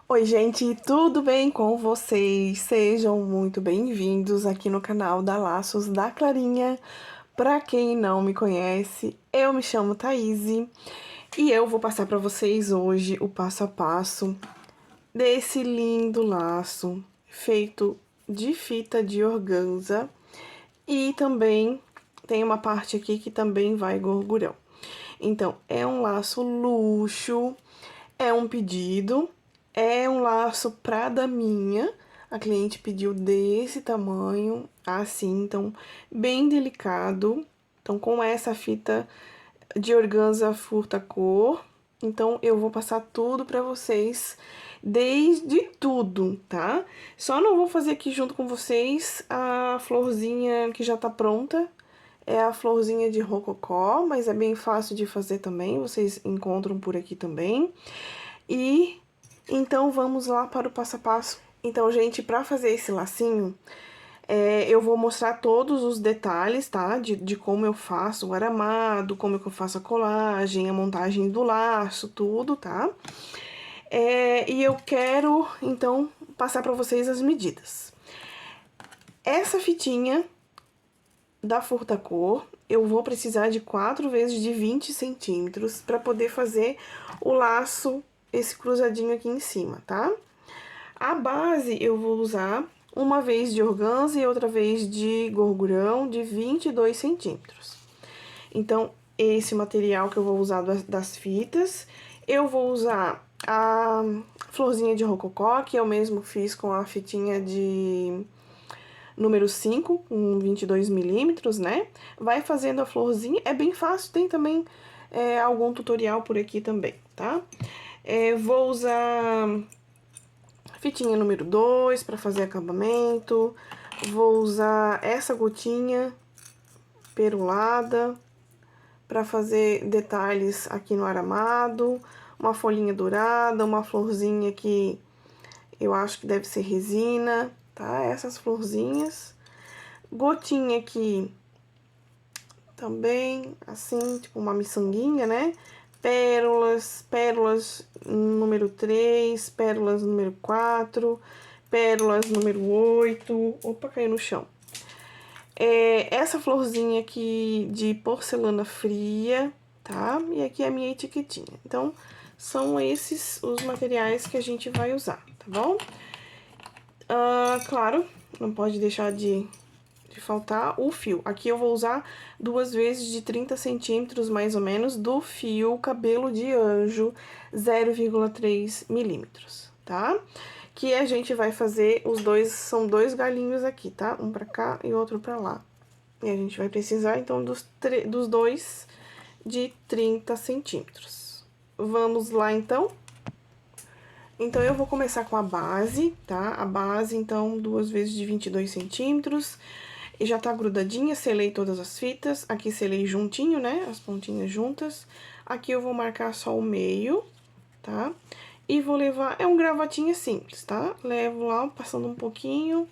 Oi, gente, tudo bem com vocês? Sejam muito bem-vindos aqui no canal da Laços da Clarinha. Pra quem não me conhece, eu me chamo Thaís e eu vou passar pra vocês hoje o passo a passo desse lindo laço feito de fita de organza e também tem uma parte aqui que também vai gorgurão. Então, é um laço luxo, é um pedido, é um laço pra daminha. A cliente pediu desse tamanho, assim, então, bem delicado. Então, com essa fita de organza furta-cor. Então, eu vou passar tudo pra vocês, desde tudo, tá? Só não vou fazer aqui junto com vocês a florzinha que já tá pronta. É a florzinha de rococó, mas é bem fácil de fazer também, vocês encontram por aqui também. E então vamos lá para o passo a passo. Então, gente, para fazer esse lacinho, eu vou mostrar todos os detalhes, tá? De como eu faço o aramado, como que eu faço a colagem, a montagem do laço, tudo, tá? E eu quero, então, passar para vocês as medidas. Essa fitinha da furta-cor, eu vou precisar de 4 vezes de 20 centímetros para poder fazer o laço, esse cruzadinho aqui em cima, tá? A base eu vou usar uma vez de organza e outra vez de gorgurão de 22 centímetros. Então, esse material que eu vou usar das fitas, eu vou usar a florzinha de rococó, que eu mesmo fiz com a fitinha de número 5, com 22 milímetros, né? Vai fazendo a florzinha, é bem fácil, tem também algum tutorial por aqui também, tá? Vou usar fitinha número 2 para fazer acabamento, vou usar essa gotinha perolada para fazer detalhes aqui no aramado, uma folhinha dourada, uma florzinha que eu acho que deve ser resina, tá? Essas florzinhas. Gotinha aqui também, assim, tipo uma miçanguinha, né? Pérolas número 3, pérolas número 4, pérolas número 8. Opa, caiu no chão. Essa florzinha aqui de porcelana fria, tá? E aqui é a minha etiquetinha. Então, são esses os materiais que a gente vai usar, tá bom? Claro, não pode deixar de faltar o fio. Aqui eu vou usar 2 vezes de 30 centímetros, mais ou menos, do fio cabelo de anjo 0,3 milímetros, tá? Que a gente vai fazer os dois, são 2 galinhos aqui, tá? Um pra cá e outro pra lá. E a gente vai precisar, então, dos dois de 30 centímetros. Vamos lá, então? Então, eu vou começar com a base, tá? A base, então, 2 vezes de 22 centímetros. E já tá grudadinha, selei todas as fitas. Aqui selei juntinho, né? As pontinhas juntas. Aqui eu vou marcar só o meio, tá? E vou levar... É um gravatinha simples, tá? Levo lá, passando um pouquinho.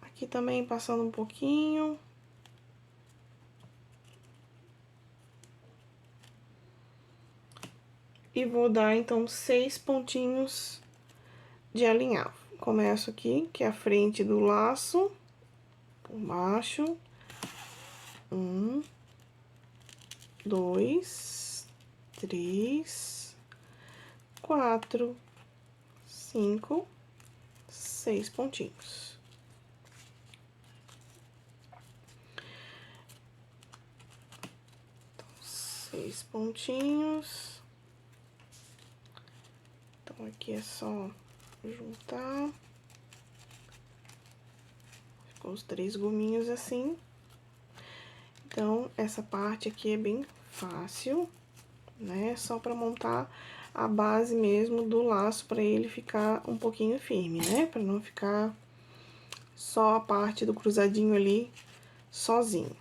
Aqui também passando um pouquinho. E vou dar, então, 6 pontinhos de alinhavo. Começo aqui, que é a frente do laço, por baixo. 1, 2, 3, 4, 5, 6 pontinhos. Então, 6 pontinhos. Então, aqui é só juntar. Ficou os 3 gominhos assim. Então, essa parte aqui é bem fácil, né? Só pra montar a base mesmo do laço, pra ele ficar um pouquinho firme, né? Pra não ficar só a parte do cruzadinho ali sozinho.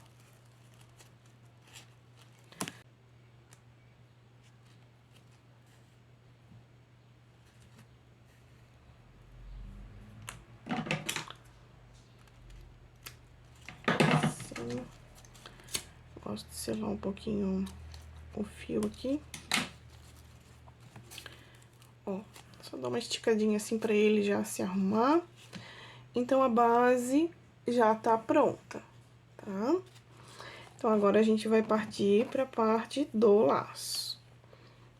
Assim. Gosto de selar um pouquinho o fio aqui. Ó, só dar uma esticadinha assim pra ele já se arrumar. Então, a base já tá pronta, tá? Então, agora a gente vai partir pra parte do laço.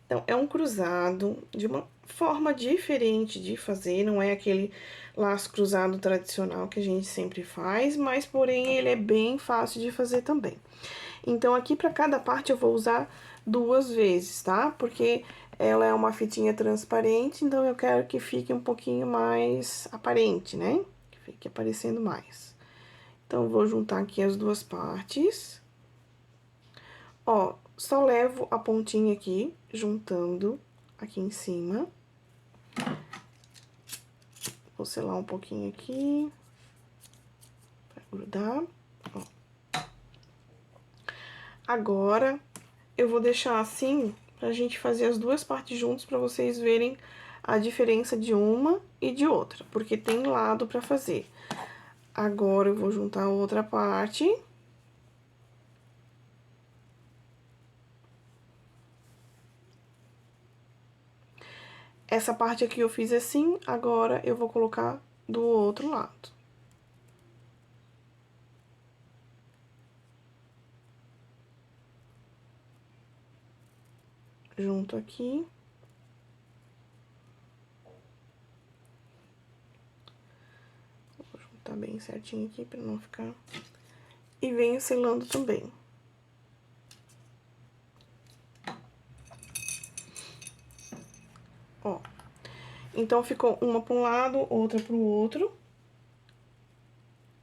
Então, é um cruzado de uma forma diferente de fazer, não é aquele laço cruzado tradicional que a gente sempre faz, mas, porém, ele é bem fácil de fazer também. Então, aqui pra cada parte eu vou usar 2 vezes, tá? Porque ela é uma fitinha transparente, então eu quero que fique um pouquinho mais aparente, né? Que fique aparecendo mais. Então, eu vou juntar aqui as 2 partes. Ó, só levo a pontinha aqui, juntando aqui em cima. Vou selar um pouquinho aqui, pra grudar, ó. Agora, eu vou deixar assim, pra gente fazer as 2 partes juntas, pra vocês verem a diferença de uma e de outra, porque tem lado pra fazer. Agora, eu vou juntar a outra parte. Essa parte aqui eu fiz assim, agora eu vou colocar do outro lado. Junto aqui. Vou juntar bem certinho aqui pra não ficar... E venho selando também. Ó. Então, ficou uma para um lado, outra pro outro.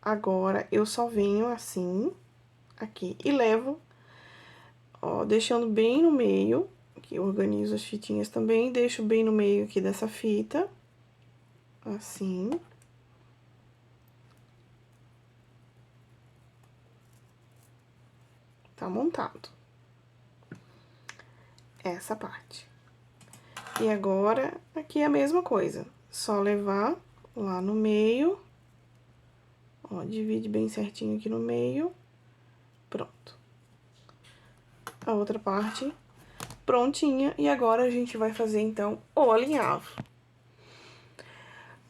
Agora, eu só venho assim, aqui, e levo, ó, deixando bem no meio. Aqui, eu organizo as fitinhas também, deixo bem no meio aqui dessa fita. Assim. Tá montado. Essa parte. E agora, aqui é a mesma coisa. Só levar lá no meio. Ó, divide bem certinho aqui no meio. Pronto. A outra parte prontinha. E agora, a gente vai fazer, então, o alinhavo.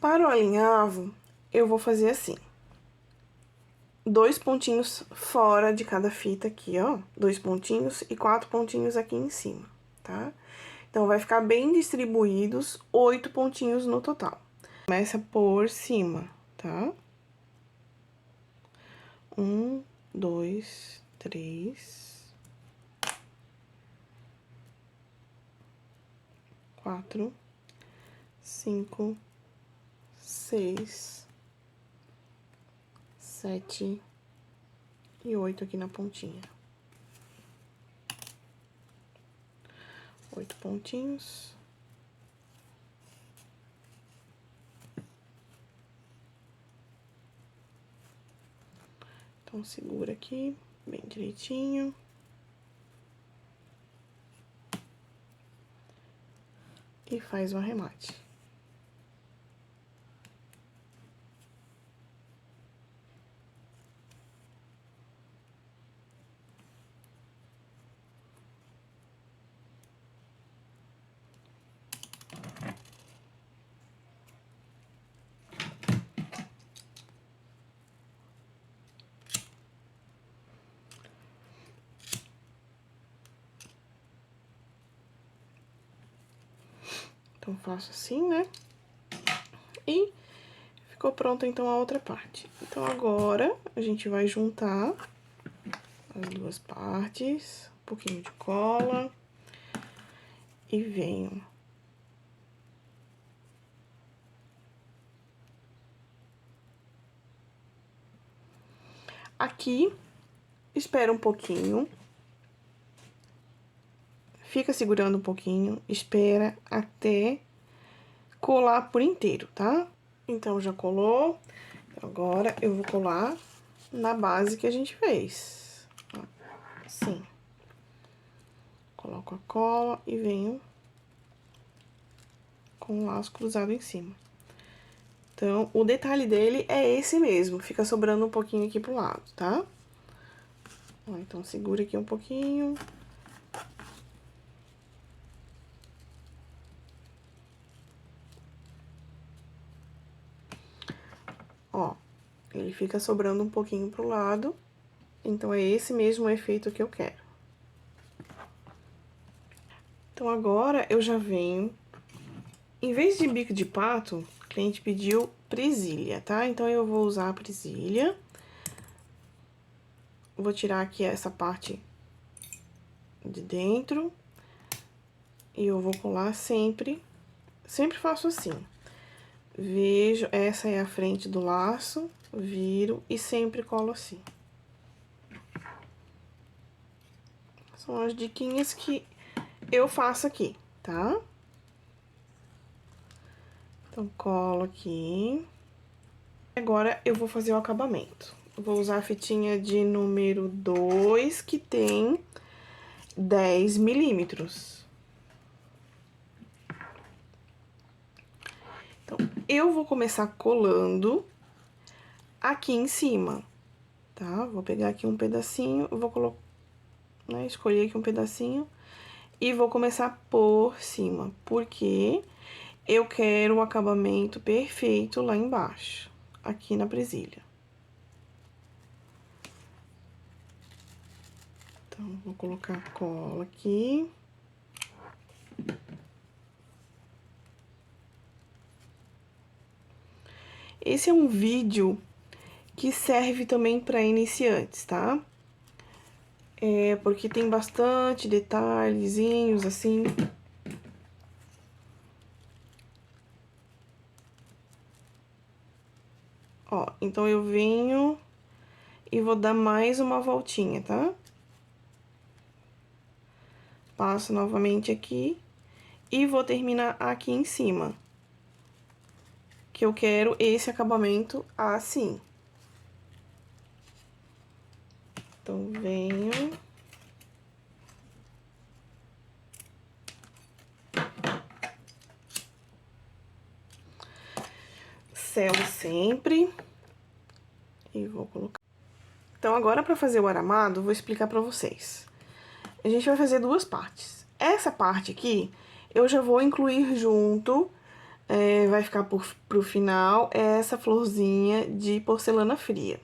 Para o alinhavo, eu vou fazer assim. 2 pontinhos fora de cada fita aqui, ó. 2 pontinhos e 4 pontinhos aqui em cima, tá? Então, vai ficar bem distribuídos 8 pontinhos no total. Começa por cima, tá? 1, 2, 3, 4, 5, 6, 7 e 8 aqui na pontinha. 8 pontinhos. Então, segura aqui, bem direitinho. E faz o arremate. Então, faço assim, né? E ficou pronta, então, a outra parte. Então, agora, a gente vai juntar as 2 partes, um pouquinho de cola. E venho. Aqui, espera um pouquinho. Fica segurando um pouquinho, espera até colar por inteiro, tá? Então, já colou. Agora, eu vou colar na base que a gente fez. Ó, assim. Coloco a cola e venho com o laço cruzado em cima. Então, o detalhe dele é esse mesmo, fica sobrando um pouquinho aqui pro lado, tá? Ó, então, segura aqui um pouquinho. Ele fica sobrando um pouquinho pro lado, então é esse mesmo efeito que eu quero. Então, agora eu já venho... Em vez de bico de pato, o cliente pediu presilha, tá? Então, eu vou usar a presilha. Vou tirar aqui essa parte de dentro. E eu vou colar sempre. Sempre faço assim. Vejo, essa é a frente do laço, viro e sempre colo assim. São as diquinhas que eu faço aqui, tá? Então, colo aqui. Agora, eu vou fazer o acabamento. Vou usar a fitinha de número 2, que tem 10 milímetros. Então, eu vou começar colando aqui em cima, tá? Vou pegar aqui um pedacinho, vou colocar, né, escolher aqui um pedacinho e vou começar por cima, porque eu quero o acabamento perfeito lá embaixo, aqui na presilha. Então, vou colocar cola aqui. Esse é um vídeo que serve também para iniciantes, tá? Porque tem bastante detalhezinhos, assim. Ó, então eu venho e vou dar mais uma voltinha, tá? Passo novamente aqui e vou terminar aqui em cima. Que eu quero esse acabamento assim. Então, venho. Selo sempre. E vou colocar. Então, agora, pra fazer o aramado, vou explicar pra vocês. A gente vai fazer duas partes. Essa parte aqui, eu já vou incluir junto, vai ficar pro final, essa florzinha de porcelana fria.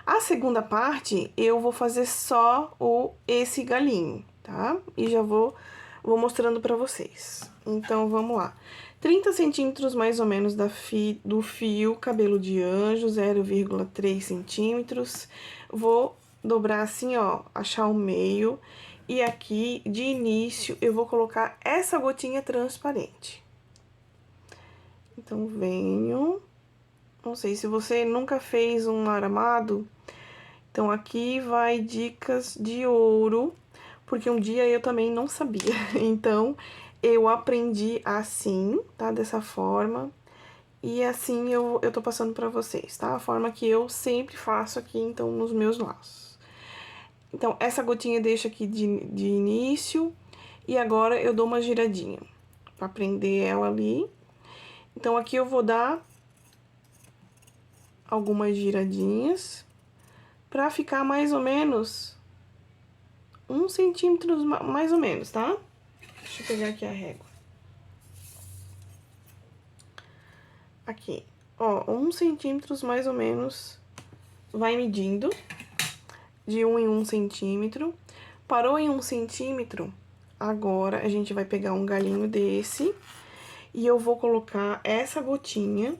A segunda parte, eu vou fazer só esse galinho, tá? E já vou mostrando pra vocês. Então, vamos lá. 30 centímetros mais ou menos do fio cabelo de anjo, 0,3 centímetros. Vou dobrar assim, ó, achar o meio. E aqui, de início, eu vou colocar essa gotinha transparente. Então, venho. Não sei, se você nunca fez um aramado, então aqui vai dicas de ouro, porque um dia eu também não sabia. Então, eu aprendi assim, tá? Dessa forma. E assim eu tô passando pra vocês, tá? A forma que eu sempre faço aqui, então, nos meus laços. Então, essa gotinha deixa aqui de início. E agora, eu dou uma giradinha pra prender ela ali. Então, aqui eu vou dar algumas giradinhas pra ficar mais ou menos 1 centímetro, mais ou menos, tá? Deixa eu pegar aqui a régua. Aqui, ó, 1 centímetro mais ou menos, vai medindo de 1 em 1 centímetro. Parou em 1 centímetro, agora a gente vai pegar um galinho desse e eu vou colocar essa gotinha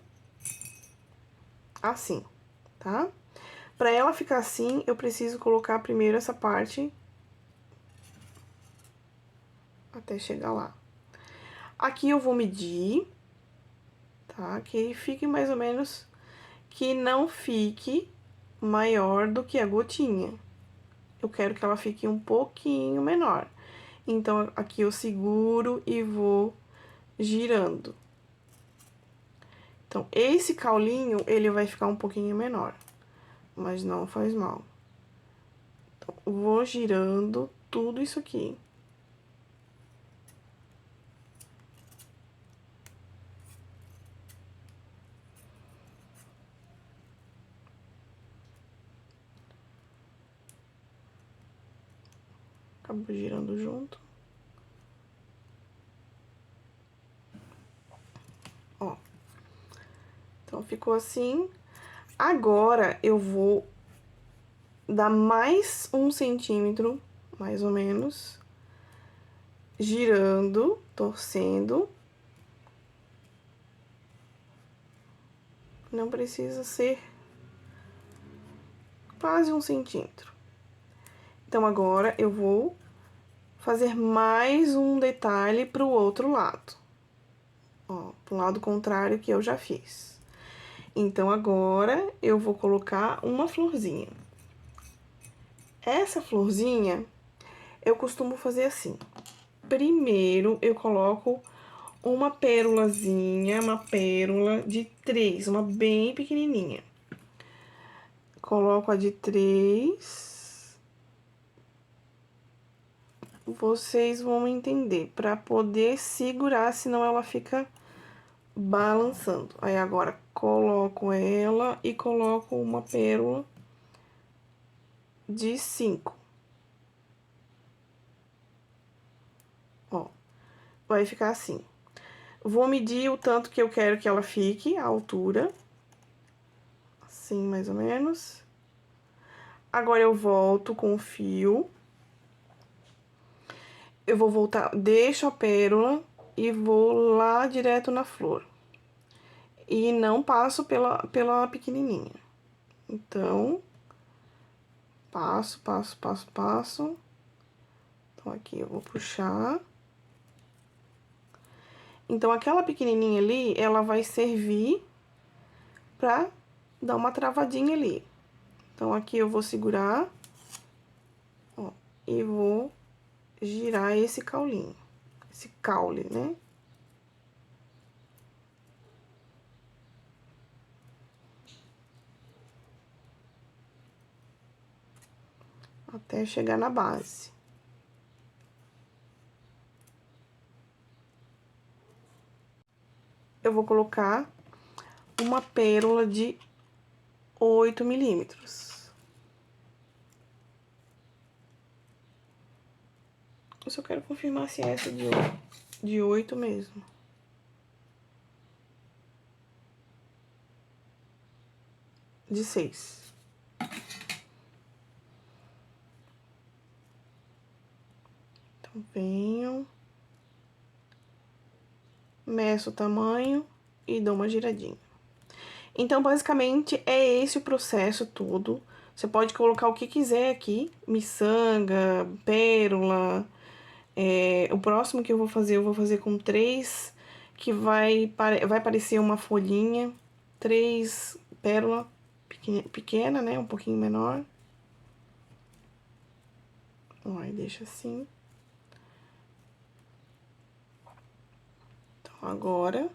assim, tá? Pra ela ficar assim, eu preciso colocar primeiro essa parte até chegar lá. Aqui eu vou medir, tá? Que fique mais ou menos, que não fique maior do que a gotinha. Eu quero que ela fique um pouquinho menor. Então, aqui eu seguro e vou girando. Então, esse caulinho, ele vai ficar um pouquinho menor, mas não faz mal. Então, vou girando tudo isso aqui. Acabo girando junto. Ó. Então, ficou assim. Agora, eu vou dar mais 1 centímetro, mais ou menos, girando, torcendo. Não precisa ser quase 1 centímetro. Então, agora, eu vou fazer mais um detalhe pro outro lado. Ó, pro lado contrário que eu já fiz. Então, agora, eu vou colocar uma florzinha. Essa florzinha, eu costumo fazer assim. Primeiro, eu coloco uma pérolazinha, uma pérola de 3, uma bem pequenininha. Coloco a de 3. Vocês vão entender, pra poder segurar, senão ela fica balançando. Aí, agora, coloco ela e coloco uma pérola de 5. Ó, vai ficar assim. Vou medir o tanto que eu quero que ela fique, a altura. Assim, mais ou menos. Agora, eu volto com o fio. Eu vou voltar, deixo a pérola e vou lá direto na flor. E não passo pela pequenininha. Então, passo, passo, passo, passo. Então, aqui eu vou puxar. Então, aquela pequenininha ali, ela vai servir pra dar uma travadinha ali. Então, aqui eu vou segurar, ó, e vou girar esse caulinho. Esse caule, né? Até chegar na base. Eu vou colocar uma pérola de 8 milímetros. Eu só quero confirmar se é essa de 8 mesmo. De 6. Então, venho, meço o tamanho e dou uma giradinha. Então, basicamente, é esse o processo todo. Você pode colocar o que quiser aqui, miçanga, pérola. O próximo que eu vou fazer com 3, que vai parecer uma folhinha. 3 pérola pequena, né? Um pouquinho menor. Ó, aí deixa assim. Então, agora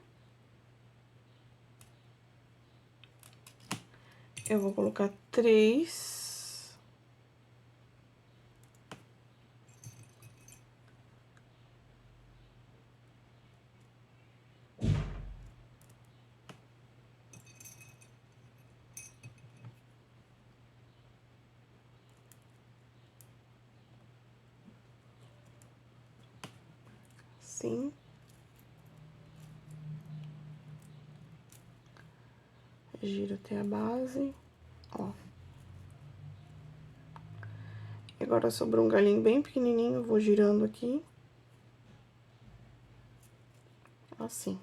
eu vou colocar 3. Assim. Giro até a base, ó. Agora sobrou um galinho bem pequenininho, vou girando aqui. Assim.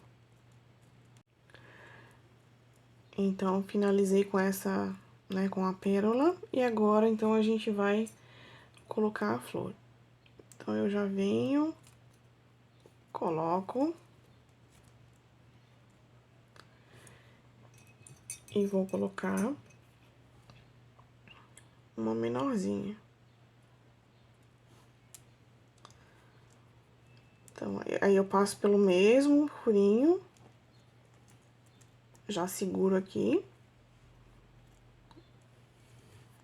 Então, finalizei com essa, né, com a pérola. E agora, então, a gente vai colocar a flor. Então, eu já venho, coloco. E vou colocar uma menorzinha. Então, aí eu passo pelo mesmo furinho. Já seguro aqui.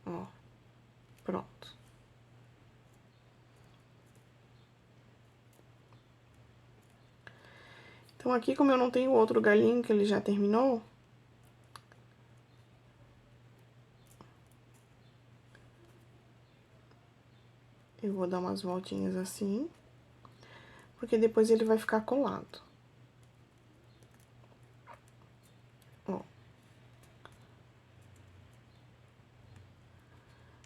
Ó, pronto. Então, aqui, como eu não tenho outro galinho, que ele já terminou, eu vou dar umas voltinhas assim, porque depois ele vai ficar colado. Ó.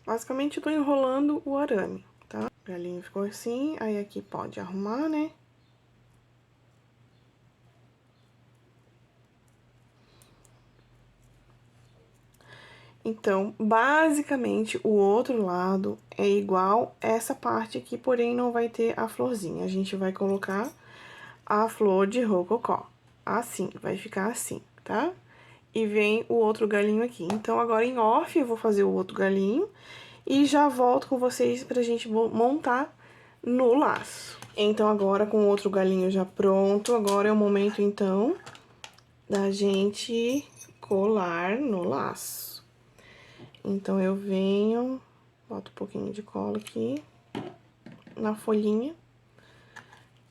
Basicamente, eu tô enrolando o arame, tá? O galinho ficou assim, aí aqui pode arrumar, né? Então, basicamente, o outro lado é igual essa parte aqui, porém não vai ter a florzinha. A gente vai colocar a flor de rococó. Assim, vai ficar assim, tá? E vem o outro galinho aqui. Então, agora em off, eu vou fazer o outro galinho e já volto com vocês pra gente montar no laço. Então, agora com o outro galinho já pronto, agora é o momento, então, da gente colar no laço. Então, eu venho, boto um pouquinho de cola aqui na folhinha.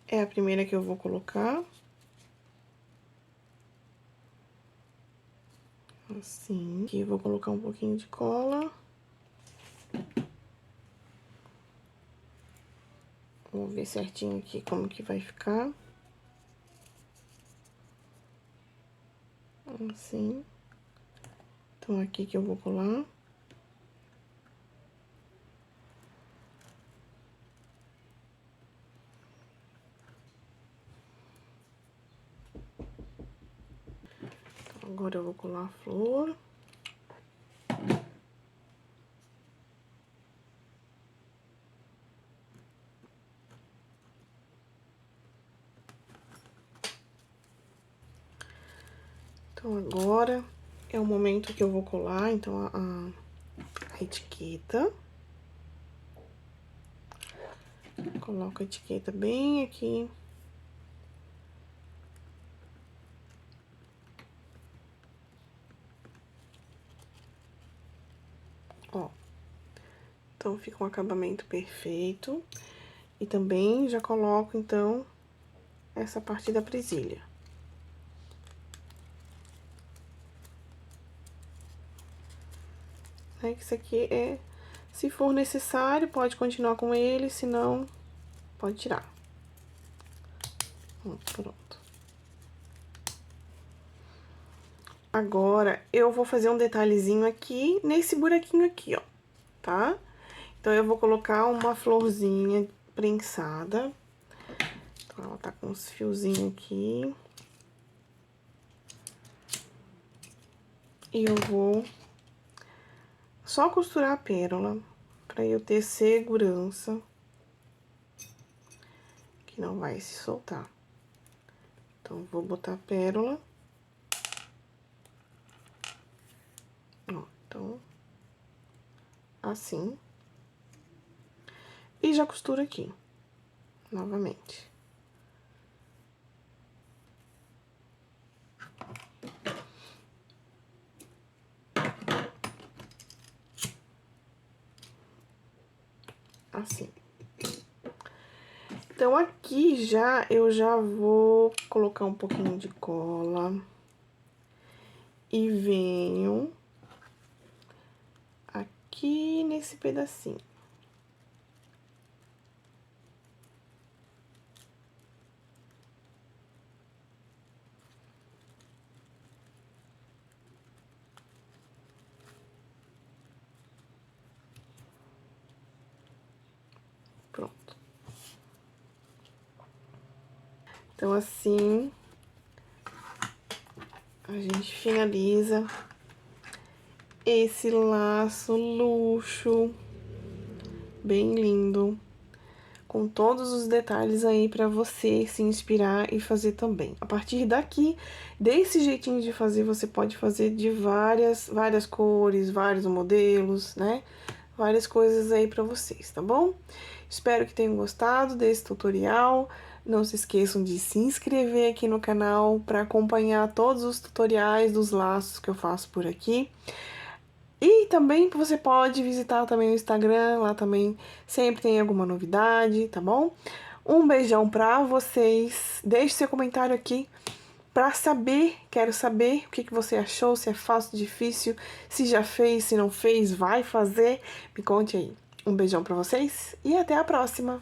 É a primeira que eu vou colocar. Assim. Aqui eu vou colocar um pouquinho de cola. Vou ver certinho aqui como que vai ficar. Assim. Então, aqui que eu vou colar. Então, agora eu vou colar a flor. Então, agora é o momento que eu vou colar, então, a etiqueta. Coloco a etiqueta bem aqui. Ó. Então, fica um acabamento perfeito. E também já coloco, então, essa parte da presilha. Que isso aqui é... Se for necessário, pode continuar com ele, se não, pode tirar. Pronto. Agora, eu vou fazer um detalhezinho aqui, nesse buraquinho aqui, ó, tá? Então, eu vou colocar uma florzinha prensada. Então, ela tá com uns fiozinhos aqui. E eu vou só costurar a pérola, pra eu ter segurança que não vai se soltar. Então, vou botar a pérola. Ó, então, assim. E já costuro aqui, novamente. Assim. Então, aqui já, eu já vou colocar um pouquinho de cola. E venho aqui nesse pedacinho. Pronto. Então, assim, a gente finaliza esse laço luxo, bem lindo, com todos os detalhes aí pra você se inspirar e fazer também. A partir daqui, desse jeitinho de fazer, você pode fazer de várias cores, vários modelos, né? Várias coisas aí pra vocês, tá bom? Espero que tenham gostado desse tutorial. Não se esqueçam de se inscrever aqui no canal para acompanhar todos os tutoriais dos laços que eu faço por aqui. E também você pode visitar também o Instagram, lá também sempre tem alguma novidade, tá bom? Um beijão pra vocês, deixe seu comentário aqui pra saber, quero saber o que você achou, se é fácil, difícil, se já fez, se não fez, vai fazer, me conte aí. Um beijão pra vocês e até a próxima!